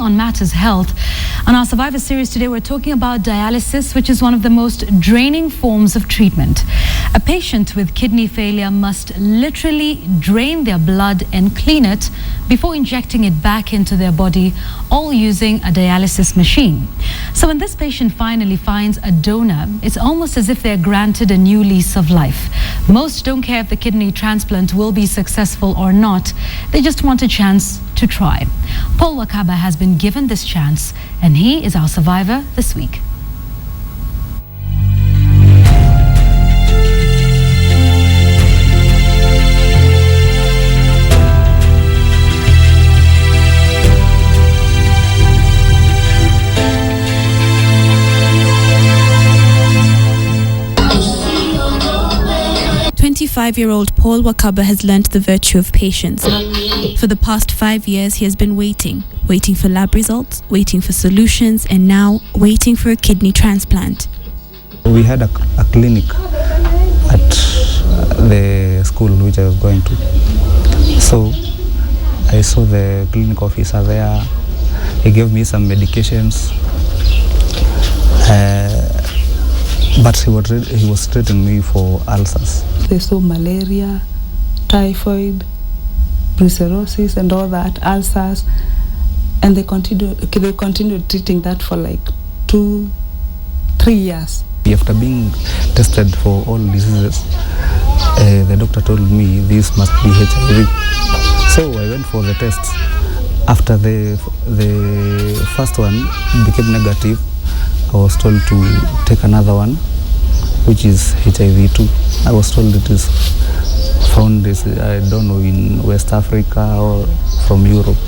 on matters health. On our Survivor series today, we're talking about dialysis, which is one of the most draining forms of treatment. A patient with kidney failure must literally drain their blood and clean it before injecting it back into their body, all using a dialysis machine. So when this patient finally finds a donor, it's almost as if they're granted a new lease of life. Most don't care if the kidney transplant will be successful or not. They just want a chance to try. Paul Wakaba has been given this chance, and he is our survivor this week. Five-year-old Paul Wakaba has learnt the virtue of patience. For the past 5 years, he has been waiting for lab results, waiting for solutions, and now waiting for a kidney transplant. We had a clinic at the school which I was going to. So I saw the clinic officer there. He gave me some medications. But he was treating me for ulcers. They saw malaria, typhoid, brucellosis and all that, ulcers, and they continued treating that for like 2-3 years. After being tested for all diseases, the doctor told me this must be HIV. So I went for the tests. After the first one became negative, I was told to take another one, which is HIV too. I was told it is found, I don't know, in West Africa or from Europe.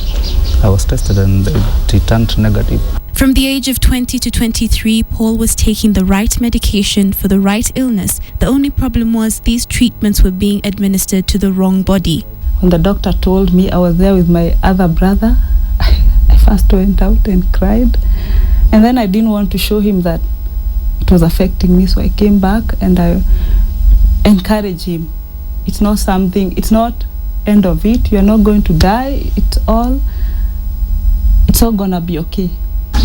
I was tested and it turned negative. From the age of 20 to 23, Paul was taking the right medication for the right illness. The only problem was these treatments were being administered to the wrong body. When the doctor told me, I was there with my other brother. I first went out and cried. And then I didn't want to show him that it was affecting me, so I came back and I encouraged him. It's not end of it. You're not going to die. It's all gonna be okay.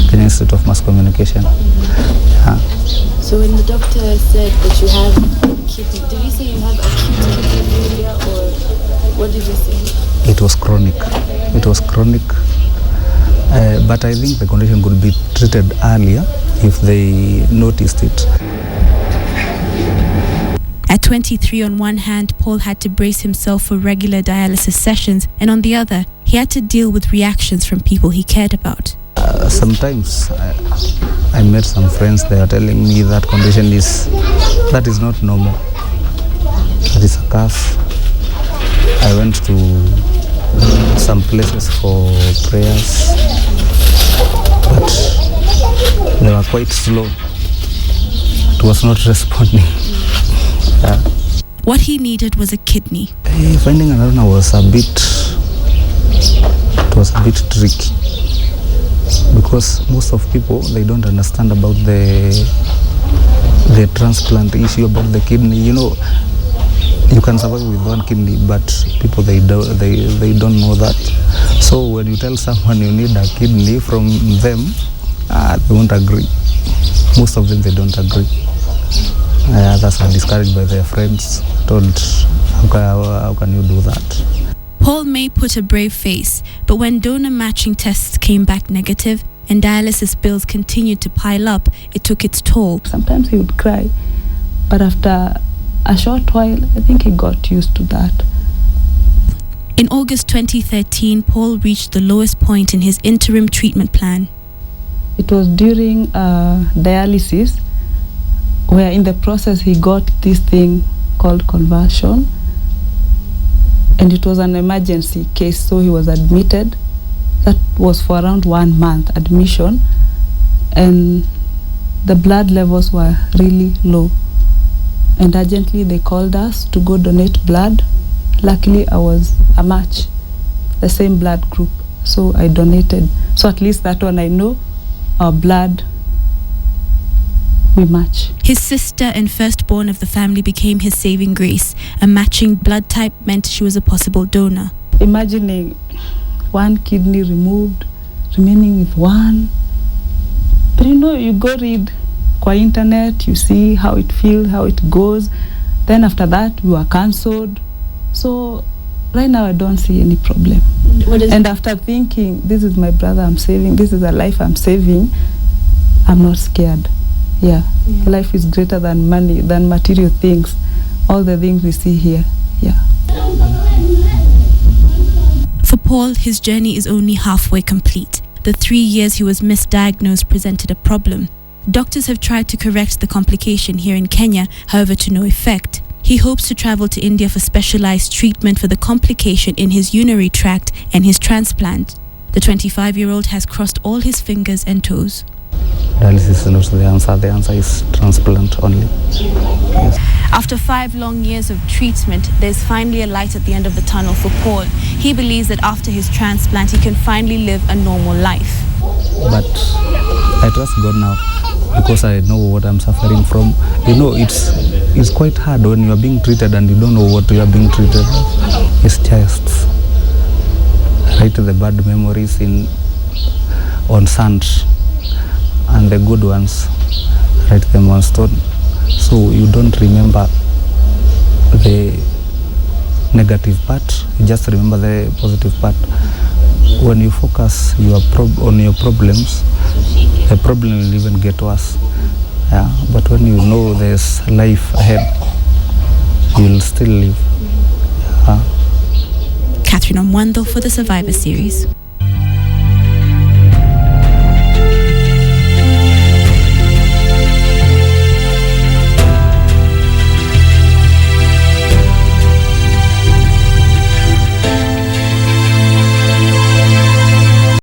The Institute of Mass Communication. So when the doctor said that you have kidney, did he say you have acute kidney failure, or what did he say? It was chronic. But I think the condition could be treated earlier if they noticed it. At 23, on one hand, Paul had to brace himself for regular dialysis sessions, and on the other, he had to deal with reactions from people he cared about. Sometimes I met some friends. They are telling me that condition is not normal. That is a curse. I went to some places for prayers, but they were quite slow. It was not responding. What he needed was a kidney. Finding a donor was a bit tricky, because most of people, they don't understand about the transplant issue, about the kidney. You know, you can survive with one kidney, but people they don't know that. So when you tell someone you need a kidney from them, they won't agree. Most of them, they don't agree. Others are discouraged by their friends, told, how can you do that? Paul may put a brave face, but when donor matching tests came back negative and dialysis bills continued to pile up, it took its toll. Sometimes he would cry, but after a short while, I think he got used to that. In August 2013, Paul reached the lowest point in his interim treatment plan. It was during dialysis, where in the process he got this thing called conversion, and it was an emergency case, so he was admitted. That was for around 1 month admission, and the blood levels were really low, and urgently they called us to go donate blood. Luckily I was a match, the same blood group, so I donated. So at least that one I know our blood, we match. His sister and firstborn of the family became his saving grace. A matching blood type meant she was a possible donor. Imagining one kidney removed, remaining with one. But you know, you go read kwa internet, you see how it feels, how it goes. Then after that, we were cancelled. So right now, I don't see any problem. And after thinking, this is my brother I'm saving, this is a life I'm saving, I'm not scared. Yeah. Life is greater than money, than material things. All the things we see here. Yeah. For Paul, his journey is only halfway complete. The 3 years he was misdiagnosed presented a problem. Doctors have tried to correct the complication here in Kenya, however to no effect. He hopes to travel to India for specialized treatment for the complication in his urinary tract and his transplant. The 25-year-old has crossed all his fingers and toes. Dialysis is not the answer. The answer is transplant only. Yes. After 5 long years of treatment, there's finally a light at the end of the tunnel for Paul. He believes that after his transplant, he can finally live a normal life. But I trust God now because I know what I'm suffering from. You know, it's quite hard when you are being treated and you don't know what you are being treated. It's just write the bad memories on sand, and the good ones write them on stone. So you don't remember the negative part, you just remember the positive part. When you focus on your problems, the problem will even get worse. Yeah, but when you know there's life ahead, you'll still live. Catherine Omwando for the Survivor Series.